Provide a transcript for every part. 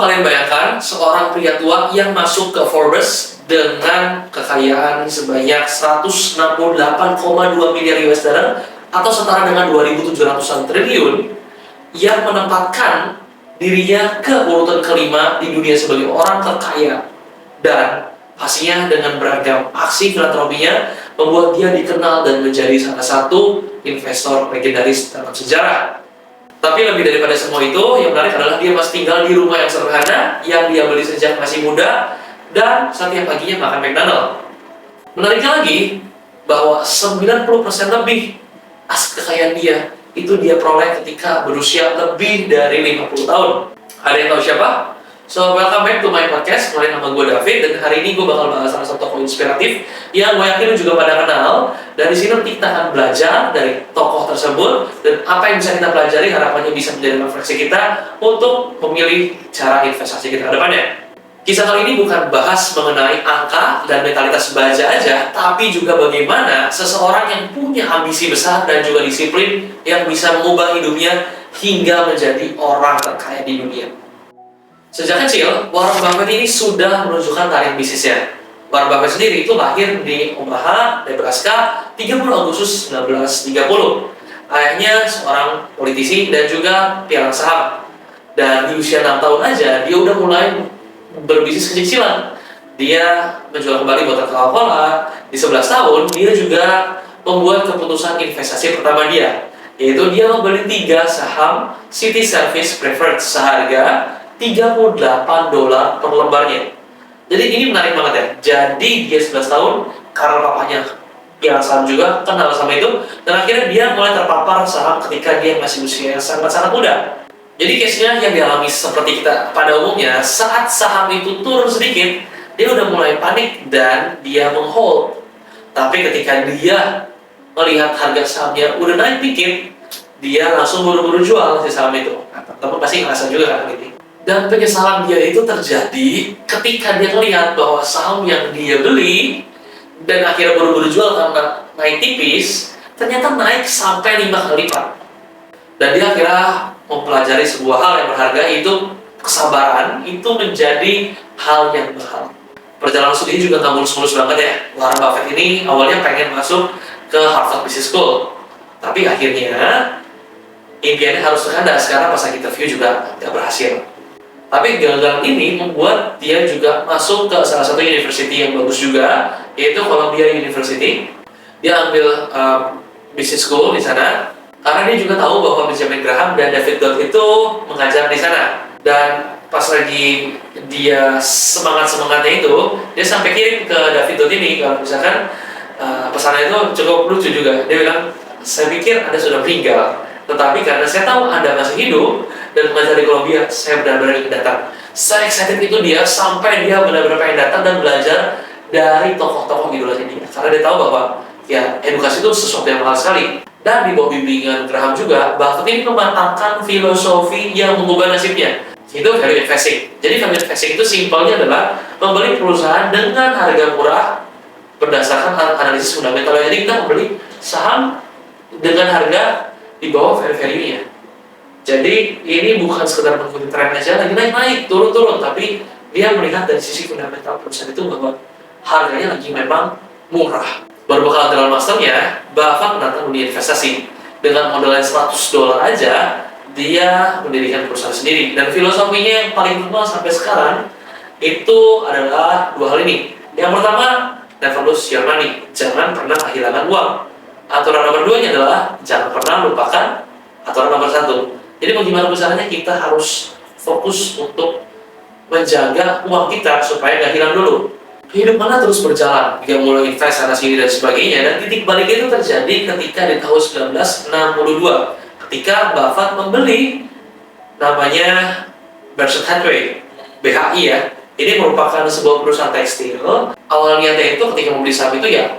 Coba kalian bayangkan seorang pria tua yang masuk ke Forbes dengan kekayaan sebanyak 168,2 miliar US dollar atau setara dengan 2.700-an triliun, yang menempatkan dirinya ke urutan kelima di dunia sebagai orang terkaya. Dan pastinya dengan beragam aksi filantropinya membuat dia dikenal dan menjadi salah satu investor legendaris dalam sejarah. Tapi lebih daripada semua itu, yang menarik adalah dia masih tinggal di rumah yang sederhana yang dia beli sejak masih muda dan setiap paginya makan McDonald. Menariknya lagi bahwa 90% lebih aset kekayaan dia itu dia peroleh ketika berusia lebih dari 50 tahun. Ada yang tahu siapa? So, welcome back to my podcast. Kenalin, nama gue David, dan hari ini gue bakal bahas salah satu tokoh inspiratif yang gue yakin lu juga pada kenal. Dan di sini nanti kita akan belajar dari tokoh tersebut dan apa yang bisa kita pelajari, harapannya bisa menjadi referensi kita untuk memilih cara investasi kita ke depannya. Kisah kali ini bukan bahas mengenai angka dan mentalitas baja aja, tapi juga bagaimana seseorang yang punya ambisi besar dan juga disiplin yang bisa mengubah hidupnya hingga menjadi orang terkaya di dunia. Sejak kecil, Warren Buffett ini sudah menunjukkan karir bisnisnya. Warren Buffett sendiri itu lahir di Omaha, Nebraska, 30 Agustus 1930. Ayahnya seorang politisi dan juga pialang saham. Dan di usia 6 tahun aja, dia udah mulai berbisnis kecil-kecilan. Dia menjual kembali botol Coca-Cola. Di 11 tahun, dia juga membuat keputusan investasi pertama dia, yaitu dia membeli 3 saham City Service Preferred seharga $38 per lembarnya. Jadi ini menarik banget ya. Jadi dia 11 tahun, karena papanya pialang saham juga, kenal sama itu, dan akhirnya dia mulai terpapar saham ketika dia masih usia sangat-sangat muda. Jadi case-nya yang dialami seperti kita pada umumnya, saat saham itu turun sedikit, dia udah mulai panik dan dia menghold. Tapi ketika dia melihat harga sahamnya udah naik dikit, dia langsung buru-buru jual si saham itu. Teman pasti ngerasa juga kan gitu. Dan penyesalan dia itu terjadi ketika dia melihat bahwa saham yang dia beli dan akhirnya buru-buru jual karena naik tipis, ternyata naik sampai 5 kali lipat. Dan dia akhirnya mempelajari sebuah hal yang berharga, itu kesabaran itu menjadi hal yang mahal. Perjalanan studi juga nggak mulus-mulus banget ya. Warren Buffett ini awalnya pengen masuk ke Harvard Business School, tapi akhirnya impiannya harus terkandas karena pas lagi interview juga nggak berhasil. Tapi gagal ini membuat dia juga masuk ke salah satu university yang bagus juga, yaitu Columbia University. Dia ambil business school di sana karena dia juga tahu bahwa Benjamin Graham dan David Dodd itu mengajar di sana. Dan pas lagi dia semangatnya itu, dia sampai kirim ke David Dodd ini kalau misalkan pesannya itu cukup lucu juga. Dia bilang, saya pikir Anda sudah meninggal, tetapi karena saya tahu Anda masih hidup dan mengajar di Columbia, saya benar-benar ingin datang. Saya excited itu dia sampai dia benar-benar pengen datang dan belajar dari tokoh-tokoh idolanya dia. Karena dia tahu bahwa ya edukasi itu sesuatu yang mahal sekali. Dan di bawah bimbingan Graham juga, Buffett ini mematangkan filosofi yang mengubah nasibnya, yaitu value investing. Jadi value investing itu simpelnya adalah membeli perusahaan dengan harga murah berdasarkan analisis fundamental. Jadi kita membeli saham dengan harga di bawah value-nya. Jadi ini bukan sekedar mengikuti tren aja, lagi naik-naik, turun-turun, tapi dia melihat dari sisi fundamental perusahaan itu bahwa harganya lagi memang murah. Berbekal dengan masternya, Buffett menantang dunia investasi. Dengan modal $100 aja, dia mendirikan perusahaan sendiri. Dan filosofinya yang paling terkenal sampai sekarang itu adalah 2 hal ini. Yang pertama, never lose your money, jangan pernah kehilangan uang. Aturan nomor 2-nya adalah jangan pernah lupakan aturan nomor 1. Jadi bagaimana caranya kita harus fokus untuk menjaga uang kita supaya nggak hilang dulu. Kehidupannya terus berjalan, dia mulai invest sana sini dan sebagainya, dan titik baliknya itu terjadi ketika di tahun 1962, ketika Buffett membeli namanya Berkshire Hathaway, BHI ya. Ini merupakan sebuah perusahaan tekstil. Awal niatnya itu ketika membeli saham itu ya,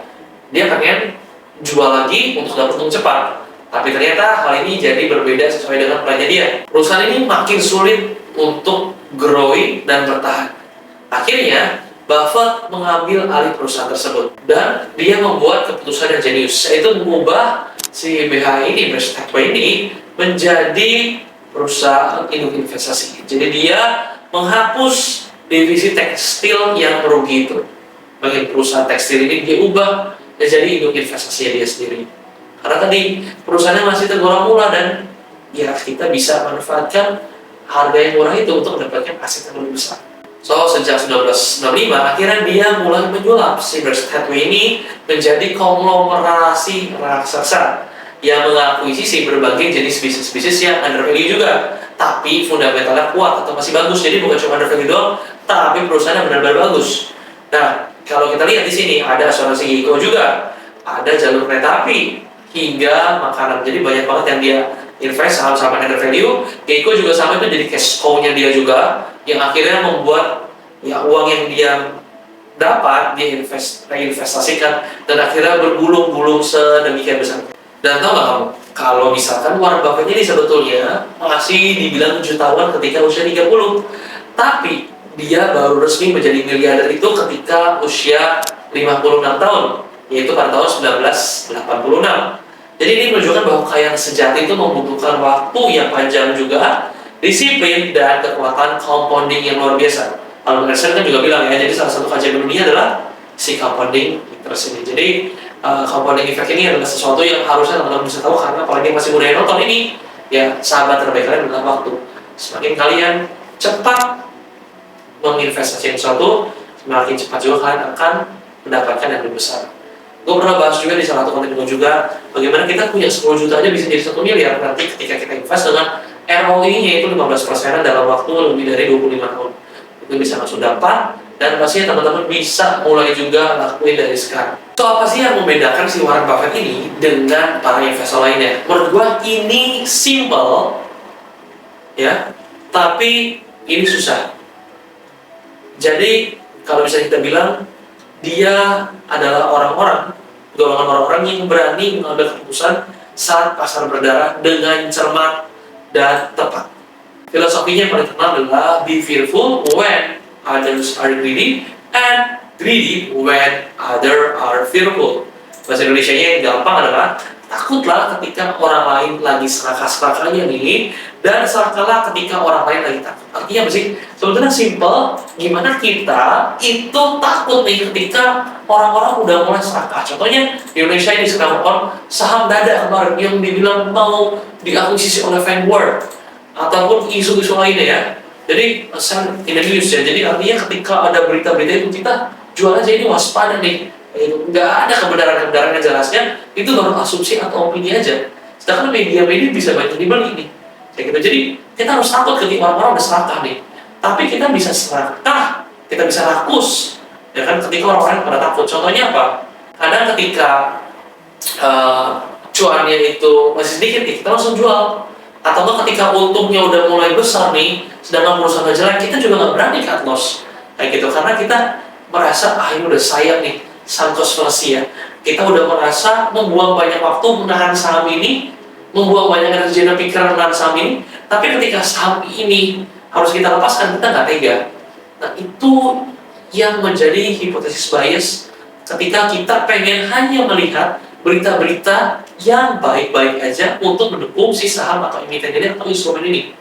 dia pengen jual lagi untuk dapat untung cepat. Tapi ternyata hal ini jadi berbeda sesuai dengan plannya dia. Perusahaan ini makin sulit untuk growing dan bertahan. Akhirnya, Buffett mengambil alih perusahaan tersebut. Dan dia membuat keputusan yang jenius, yaitu mengubah si BHI ini, Berkshire Hathaway ini, menjadi perusahaan induk investasi. Jadi dia menghapus divisi tekstil yang merugi itu. Bagi perusahaan tekstil ini dia ubah jadi induk investasinya dia sendiri. Karena tadi perusahaannya masih tergolong murah dan ya kita bisa manfaatkan harga yang murah itu untuk mendapatkan aset yang lebih besar. So, sejak 1965, akhirnya dia mulai menyulap si Berkshire Hathaway ini menjadi konglomerasi raksasa yang mengakuisisi berbagai jenis bisnis-bisnis yang under value juga, tapi fundamentalnya kuat atau masih bagus. Jadi bukan cuma under value doang, tapi perusahaannya benar-benar bagus. Nah, kalau kita lihat di sini ada asuransi Geico juga, ada jalur kereta api, hingga makanan. Jadi banyak banget yang dia invest saham-saham under value. Geico juga sama, itu jadi cash cow-nya dia juga, yang akhirnya membuat ya uang yang dia dapat dia reinvestasikan dan akhirnya bergulung-gulung sedemikian besar. Dan tahu nggak kamu, kalau misalkan Warren Buffett ini sebetulnya masih dibilang jutawan ketika usia 30, tapi dia baru resmi menjadi miliarder itu ketika usia 56 tahun, yaitu pada tahun 1986. Jadi ini menunjukkan bahwa kekayaan sejati itu membutuhkan waktu yang panjang juga, disiplin, dan kekuatan compounding yang luar biasa. Albert Einstein kan juga bilang ya, jadi salah satu kajian dunia adalah si compounding interest ini. Jadi compounding effect ini adalah sesuatu yang harusnya teman-teman bisa tahu, karena apalagi masih muda yang nonton ini, ya sahabat terbaik kalian adalah waktu. Semakin kalian cepat menginvestasikan sesuatu, semakin cepat juga kalian akan mendapatkan yang lebih besar. Gue pernah bahas juga di salah satu konten gue juga, bagaimana kita punya 10 juta aja bisa jadi 1 miliar nanti ketika kita invest dengan ROI-nya itu 15% dalam waktu lebih dari 25 tahun. Itu bisa langsung dapat, dan pastinya teman-teman bisa mulai juga lakuin dari sekarang. So, apa sih yang membedakan si Warren Buffett ini dengan para investor lainnya? Menurut gue ini simple, ya, tapi ini susah. Jadi, kalau bisa kita bilang, dia adalah golongan orang-orang yang berani mengambil keputusan saat pasar berdarah dengan cermat dan tepat. Filosofinya yang paling terkenal adalah be fearful when others are greedy and greedy when others are fearful. Bahasa Indonesianya yang gampang adalah takutlah ketika orang lain lagi serakah-serakahnya nih, dan serakahlah ketika orang lain lagi takut. Artinya apa sih? Sebetulnya simple, gimana kita itu takut nih ketika orang-orang udah mulai serakah. Contohnya di Indonesia ini sedang on saham dada kemarin yang dibilang mau diakuisisi oleh Vanguard, ataupun isu-isu lainnya ya. Jadi sell in the news ya. Jadi artinya ketika ada berita-berita itu kita jual aja, ini waspada nih. Nggak ada kebenaran-kebenaran yang jelasnya, itu baru asumsi atau opini aja. Sedangkan media-media bisa banyak dibeli nih. Kayak gitu. Jadi kita harus takut ketika orang-orang udah serakah nih. Tapi kita bisa serakah, kita bisa rakus, ya kan, ketika orang-orang pada takut. Contohnya apa? Kadang ketika cuannya itu masih sedikit nih, kita langsung jual. Atau enggak ketika untungnya udah mulai besar nih, sedangkan perusahaan jelek, kita juga nggak berani cut loss. Kayak gitu, karena kita merasa, ini udah sayang nih, sunk cost fallacy ya. Kita udah merasa membuang banyak waktu menahan saham ini, membuang banyak energi dan pikiran menahan saham ini, tapi ketika saham ini harus kita lepaskan, kita nggak tega. Nah, itu yang menjadi hipotesis bias ketika kita pengen hanya melihat berita-berita yang baik-baik aja untuk mendukung si saham atau emiten ini atau instrumen ini.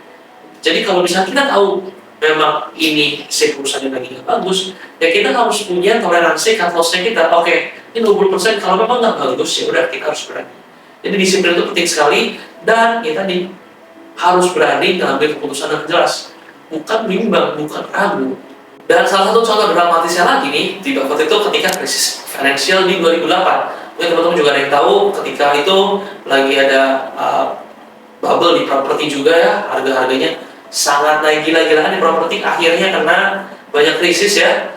Jadi kalau misalnya kita tahu memang ini si perusahaan yang lagi nggak bagus, ya kita harus punya toleransi cut loss-nya kita. Oke, ini 20%, kalau memang nggak bagus ya udah kita harus berani. Jadi disiplin itu penting sekali, dan ya tadi harus berani mengambil keputusan yang jelas, bukan bimbang, bukan ragu. Dan salah satu contoh dramatisnya lagi nih di Buffett itu ketika krisis finansial di 2008. Mungkin teman-teman juga ada yang tahu ketika itu lagi ada bubble di properti juga ya, harga-harganya sangat naik gila-gilaan di properti, akhirnya karena banyak krisis ya,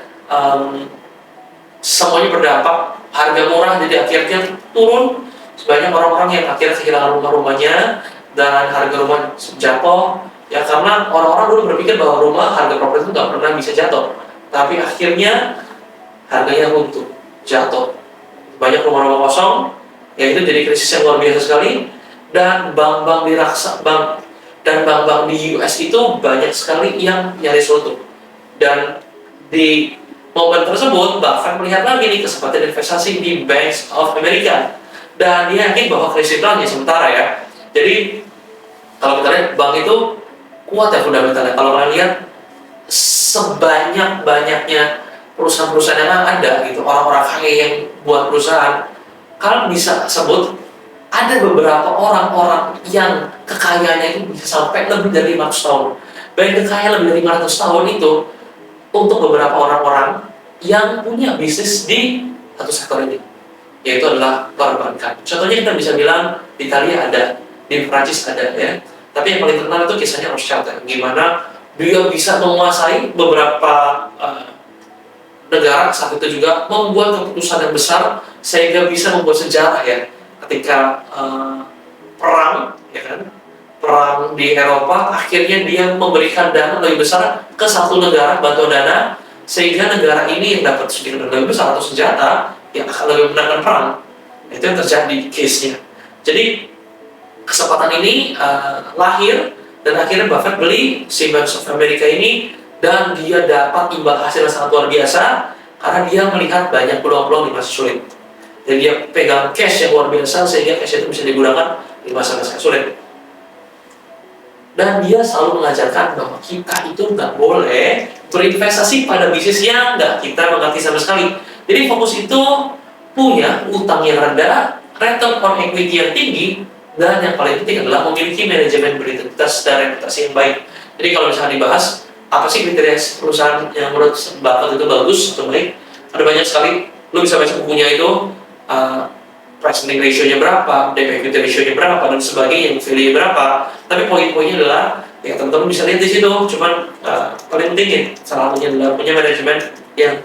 semuanya berdampak, harga murah jadi akhirnya turun, sebanyak orang-orang yang akhirnya kehilangan rumah-rumahnya dan harga rumah jatuh ya, karena orang-orang dulu berpikir bahwa rumah harga properti itu nggak pernah bisa jatuh, tapi akhirnya harganya runtuh, jatuh, banyak rumah-rumah kosong ya, itu jadi krisis yang luar biasa sekali. Dan bank-bank di US itu banyak sekali yang nyaris runtuh. Dan di momen tersebut Buffett melihat lagi nih kesempatan investasi di Bank of America, dan dia yakin bahwa krisis itu hanya sementara ya. Jadi kalau kita lihat bank itu kuat ya fundamentalnya. Kalau kalian lihat sebanyak-banyaknya perusahaan-perusahaan yang ada gitu, orang-orang kaya yang buat perusahaan, kalian bisa sebut ada beberapa orang-orang yang kekayaannya itu bisa sampai lebih dari 500 tahun. Baik kekayaan lebih dari 500 tahun itu untuk beberapa orang-orang yang punya bisnis di satu sektor ini, yaitu adalah perbankan. Contohnya kita bisa bilang di Italia ada, di Prancis ada ya. Tapi yang paling terkenal itu kisahnya Rothschild ya, gimana dia bisa menguasai beberapa negara saat itu juga, membuat keputusan yang besar sehingga bisa membuat sejarah ya ketika perang ya kan, perang di Eropa, akhirnya dia memberikan dana lebih besar ke satu negara, bantu dana, sehingga negara ini yang dapat sedikit lebih besar atau senjata yang akan lebih menangkan perang. Itu yang terjadi case-nya. Jadi kesempatan ini lahir, dan akhirnya Buffett beli si Bank of America ini, dan dia dapat imbal hasil yang sangat luar biasa karena dia melihat banyak peluang-peluang di masa sulit. Dan dia pegang cash yang luar biasa sehingga cash itu bisa digunakan di masa-masa sulit. Dan dia selalu mengajarkan bahwa kita itu nggak boleh berinvestasi pada bisnis yang nggak kita mengerti sama sekali. Jadi fokus itu punya utang yang rendah, return on equity yang tinggi, dan yang paling penting adalah memiliki manajemen berintegritas dan reputasi yang baik. Jadi kalau misalnya dibahas, apa sih kriteria perusahaan yang menurut Bapak itu bagus atau baik? Ada banyak sekali. Lo bisa baca bukunya itu, price earning ratio-nya berapa, debt equity ratio-nya berapa, dan sebagainya, value-nya berapa. Tapi poin-poinnya adalah, ya teman-teman bisa lihat di situ. Cuman paling penting ya, salah satunya adalah punya manajemen yang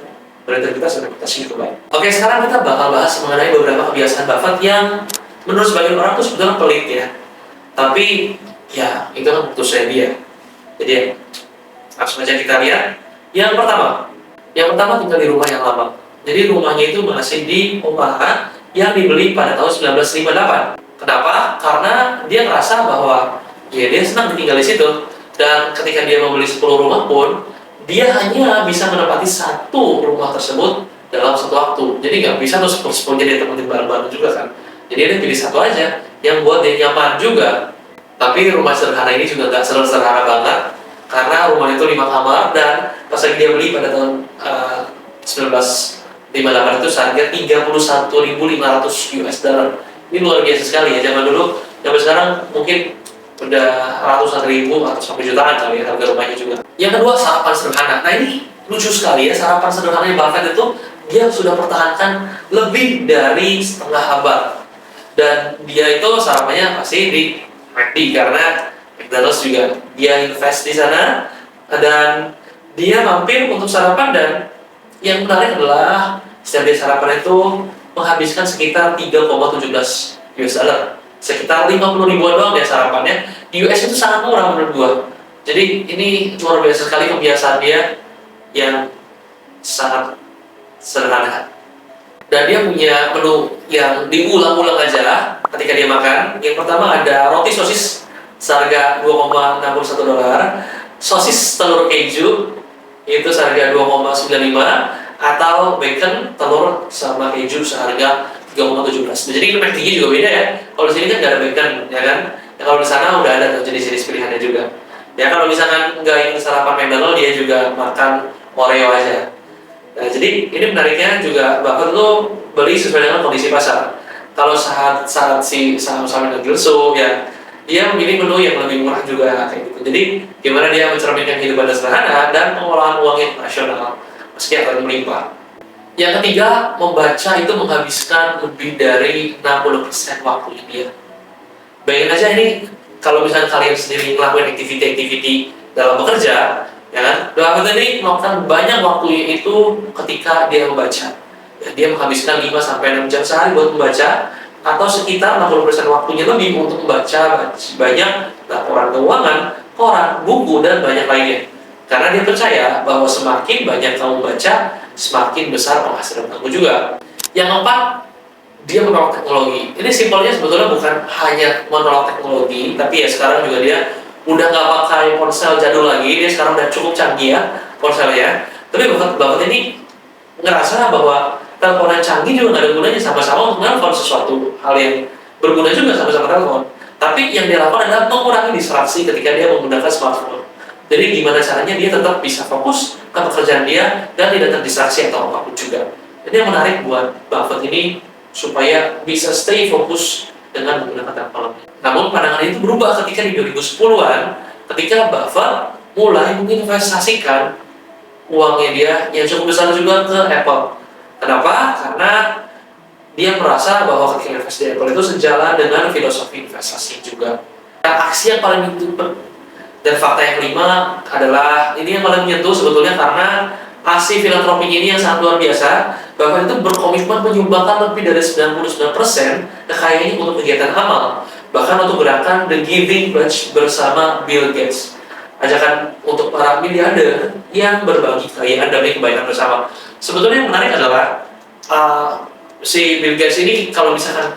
berintegritas dan reputasi yang baik. Oke, sekarang kita bakal bahas mengenai beberapa kebiasaan Buffett yang menurut sebagian orang itu sebetulnya pelit ya. Tapi ya itu kan keputusan dia. Jadi ya, langsung aja kita lihat. Yang pertama tinggal di rumah yang lama. Jadi rumahnya itu masih di Omaha yang dibeli pada tahun 1958. Kenapa? Karena dia ngerasa bahwa ya dia senang tinggal di situ. Dan ketika dia membeli 10 rumah pun, dia hanya bisa menempati satu rumah tersebut dalam satu waktu. Jadi nggak bisa tuh 10-10-nya dia tempatin bareng-bareng juga kan. Jadi dia pilih satu aja yang buat dia nyaman juga. Tapi rumah sederhana ini juga nggak sederhana banget, karena rumah itu 5 kamar, dan pas lagi dia beli pada tahun 1958 itu seharga 31.500 US dollar. Ini luar biasa sekali ya, zaman dulu. Zaman sekarang mungkin udah ratusan ribu atau sampai jutaan kali ya harga rumahnya juga. Yang kedua, sarapan sederhana. Nah ini lucu sekali ya, sarapan sederhana yang Buffett itu dia sudah pertahankan lebih dari setengah abad. Dan dia itu sarapannya pasti di McD, karena McDonald's juga dia invest di sana, dan dia mampir untuk sarapan. Dan yang menarik adalah setiap dia sarapan itu menghabiskan sekitar 3,17 US dollar, sekitar 50 ribuan doang dia sarapannya. Di US itu sangat murah menurut gua. Jadi ini luar biasa sekali kebiasaan dia yang sangat sederhana. Dan dia punya menu yang diulang-ulang aja ketika dia makan. Yang pertama ada roti sosis seharga 2,61 dolar, sosis telur keju itu seharga 2,95, atau bacon, telur, sama keju seharga 3,17. Jadi ini McD-nya juga beda ya. Kalau di sini kan nggak ada bacon, ya kan? Ya, kalau di sana udah ada tuh jenis-jenis pilihannya juga. Ya kalau misalkan nggak ingin sarapan McDonald, dia juga makan Oreo aja. Nah, jadi ini menariknya juga, Bapak tuh beli sesuai dengan kondisi pasar. Kalau saat si saham-saham yang gelso ya, dia memilih menu yang lebih murah juga kayak gitu. Jadi gimana dia mencerminkan kehidupan sederhana dan pengolahan uang yang rasional meski akan melimpah. Yang ketiga, membaca itu menghabiskan lebih dari 60% waktunya dia. Bayangin aja ini, kalau misalnya kalian sendiri melakukan aktiviti-aktiviti dalam bekerja, ya kan? Buffett ini melakukan banyak waktunya itu ketika dia membaca. Ya, dia menghabiskan 5-6 jam sehari buat membaca, atau sekitar 60% waktunya lebih untuk membaca banyak laporan keuangan, koran, buku, dan banyak lainnya. Karena dia percaya bahwa semakin banyak kamu baca, semakin besar penghasilan kamu juga. Yang keempat, dia menolak teknologi. Ini simpelnya sebetulnya bukan hanya menolak teknologi, tapi ya sekarang juga dia udah nggak pakai ponsel jadul lagi. Dia sekarang udah cukup canggih ya ponselnya. Tapi Bapak ini ngerasa bahwa teleponan canggih juga nggak ada gunanya, sama-sama untuk nelfon sesuatu hal yang berguna juga sama-sama telepon. Tapi yang dia lakukan adalah mengurangi distraksi ketika dia menggunakan smartphone. Jadi gimana caranya dia tetap bisa fokus ke pekerjaan dia dan tidak terdistraksi atau apapun juga. Jadi yang menarik buat Buffett ini supaya bisa stay fokus dengan menggunakan teknologi. Namun pandangan itu berubah ketika di 2010-an, ketika Buffett mulai menginvestasikan uangnya dia yang cukup besar juga ke Apple. Kenapa? Karena dia merasa bahwa ketika investasi di Apple itu sejalan dengan filosofi investasi juga. Nah, aksi yang paling ditunggu dan fakta yang kelima adalah ini yang paling menyentuh sebetulnya karena aksi filantropi ini yang sangat luar biasa. Bahkan itu berkomitmen menyumbangkan lebih dari 99% kekayaannya untuk kegiatan amal, bahkan untuk gerakan The Giving Pledge bersama Bill Gates, ajakan untuk para miliarder yang berbagi kekayaan demi kebaikan bersama. Sebetulnya yang menarik adalah si Bill Gates ini kalau misalkan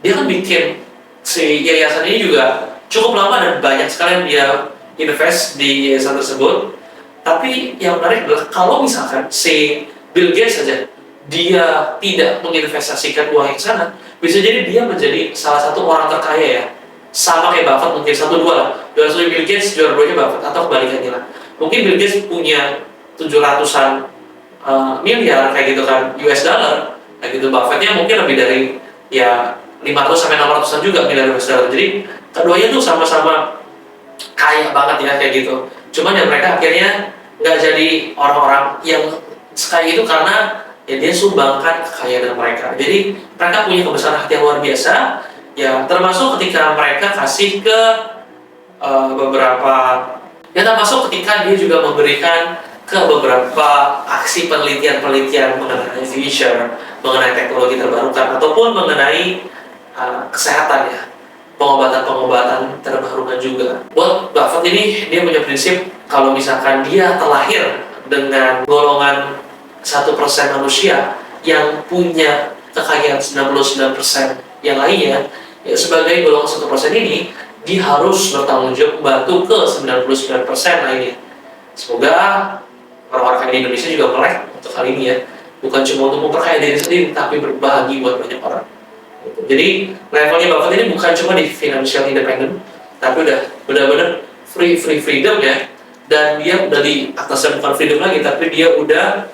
dia kan bikin si yayasan ini juga cukup lama dan banyak sekali yang dia invest di yayasan tersebut. Tapi yang menarik adalah kalau misalkan si Bill Gates saja dia tidak menginvestasikan uang yang sana, bisa jadi dia menjadi salah satu orang terkaya ya. Sama kayak Buffett mungkin satu dua lah. Juara satu Bill Gates, juara duanya Buffett atau kebalikannya lah. Mungkin Bill Gates punya 700-an miliar kayak gitu kan US dollar. Kayak gitu Buffettnya mungkin lebih dari ya 500 sampai 600-an juga miliar US dollar. Jadi keduanya tuh sama-sama kaya banget ya kayak gitu. Cuman ya mereka akhirnya nggak jadi orang-orang yang sekaya itu karena ya dia sumbangkan kekayaan mereka. Jadi mereka punya kebesaran hati yang luar biasa. Ya termasuk ketika mereka kasih ke beberapa, ya termasuk ketika dia juga memberikan ke beberapa aksi penelitian-penelitian mengenai future, mengenai teknologi terbarukan ataupun mengenai kesehatan ya, pengobatan-pengobatan terbarukan juga. Buat Buffett ini dia punya prinsip kalau misalkan dia terlahir dengan golongan 1% manusia yang punya kekayaan 99% yang lainnya, ya sebagai golongan 1% ini dia harus bertanggung jawab membantu ke 99% lainnya. Semoga orang-orang kaya di Indonesia juga melek untuk hal ini ya, bukan cuma untuk memperkaya diri sendiri tapi berbagi buat banyak orang. Jadi levelnya Buffett ini bukan cuma di financial independent, tapi udah benar-benar freedom ya. Dan dia udah di atasnya bukan freedom lagi, tapi dia udah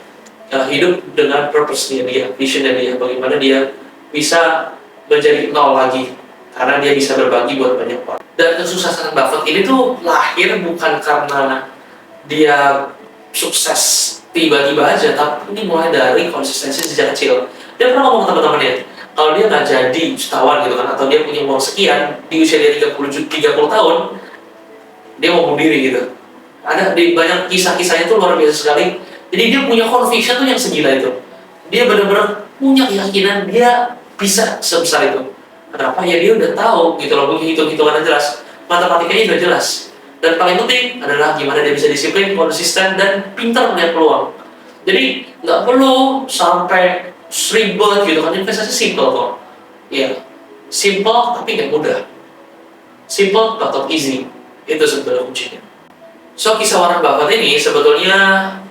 hidup dengan purpose-nya dia, vision-nya dia, bagaimana dia bisa menjadi nol lagi karena dia bisa berbagi buat banyak orang. Dan kesuksesan Buffett ini tuh lahir bukan karena dia sukses tiba-tiba aja, tapi ini mulai dari konsistensi sejak kecil. Dia pernah ngomong ke teman-temannya, kalau dia nggak jadi jutawan gitu kan, atau dia punya uang sekian di usia dia 30 tahun, dia mau bunuh diri gitu. Ada di banyak kisah-kisahnya itu luar biasa sekali. Jadi dia punya conviction tuh yang segila itu. Dia benar-benar punya keyakinan dia bisa sebesar itu. Kenapa? Ya dia udah tahu gitu loh, punya hitung-hitungan yang jelas, matematikanya udah jelas. Dan paling penting adalah gimana dia bisa disiplin, konsisten, dan pintar melihat peluang. Jadi nggak perlu sampai ribet gitu kan, investasi simple kok. Ya, simple tapi nggak mudah. Simple but not easy. Itu sebetulnya kuncinya. So kisah Warren Buffett ini sebetulnya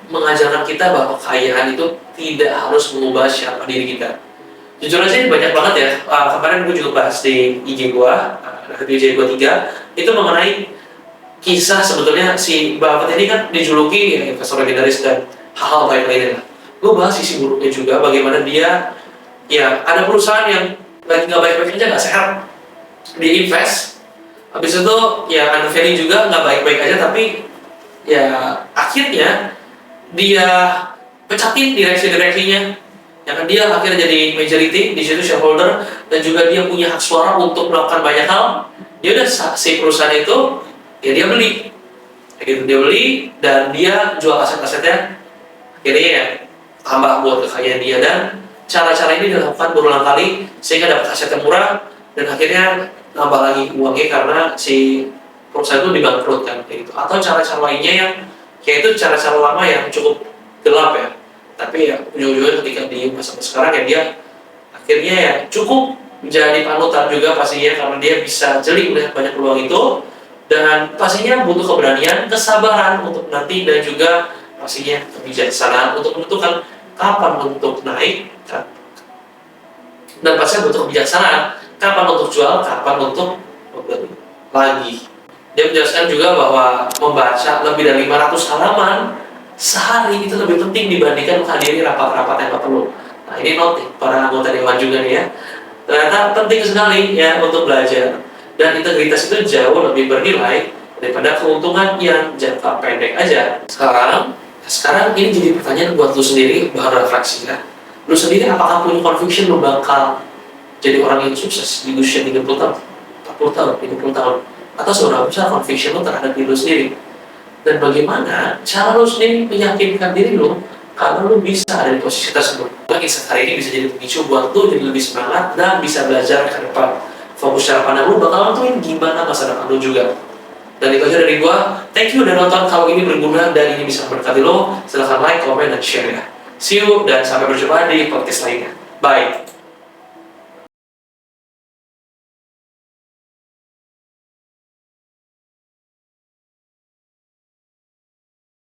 mengajarkan kita bahwa kekayaan itu tidak harus mengubah siapa diri kita. Jujur aja banyak banget ya, kemarin gue juga bahas di IG gue, di IG gue 3, itu mengenai kisah sebetulnya si Buffett ini kan dijuluki ya, investor legendaris dan hal-hal baik lainnya. Gue bahas sisi buruknya juga, bagaimana dia ya ada perusahaan yang lagi nggak baik-baik aja, nggak sehat, dia invest, habis itu ya under value juga nggak baik-baik aja, tapi ya akhirnya dia pecatin direksi-direksinya. Ya kan dia akhirnya jadi majority di situ, shareholder, dan juga dia punya hak suara untuk melakukan banyak hal. Dia udah si perusahaan itu ya dia beli, kayak gitu dia beli dan dia jual aset-asetnya, akhirnya ya tambah buat kekayaan dia. Dan cara-cara ini dilakukan berulang kali sehingga dapat aset yang murah dan akhirnya nambah lagi uangnya karena si perusahaan itu dibangkrutkan kayak gitu. Atau cara-cara lainnya yang kayak itu cara-cara lama yang cukup gelap ya. Tapi ya ujung-ujungnya ketika di masa sekarang ya dia akhirnya ya cukup menjadi panutan juga pastinya karena dia bisa jeli melihat banyak peluang itu, dan pastinya butuh keberanian, kesabaran untuk nanti, dan juga pastinya kebijaksanaan untuk menentukan kapan untuk naik dan pastinya butuh kebijaksanaan kapan untuk jual, kapan untuk membeli lagi. Dia menjelaskan juga bahwa membaca lebih dari 500 halaman sehari itu lebih penting dibandingkan menghadiri rapat-rapat yang nggak perlu. Nah ini note nih, para anggota dewan juga nih ya. Ternyata penting sekali ya untuk belajar. Dan integritas itu jauh lebih bernilai daripada keuntungan yang jangka pendek aja. Sekarang ini jadi pertanyaan buat lu sendiri, bahan refleksi ya. Lu sendiri apakah punya conviction lu bakal jadi orang yang sukses di usia 30 tahun, 40 tahun, 50 tahun? Atau seberapa besar conviction lu terhadap diri lu sendiri? Dan bagaimana cara lu sendiri meyakinkan diri lu kalau lu bisa ada di posisi tersebut? Insight hari ini bisa jadi pemicu buat lu jadi lebih semangat dan bisa belajar ke depan. Fokus cara pandang lu bakal nentuin gimana masa depan lu juga. Dan itu aja dari gua. Thank you udah nonton. Kalau ini berguna dan ini bisa memberkati lo, silahkan like, comment, dan share ya. See you dan sampai berjumpa di podcast lainnya. Bye.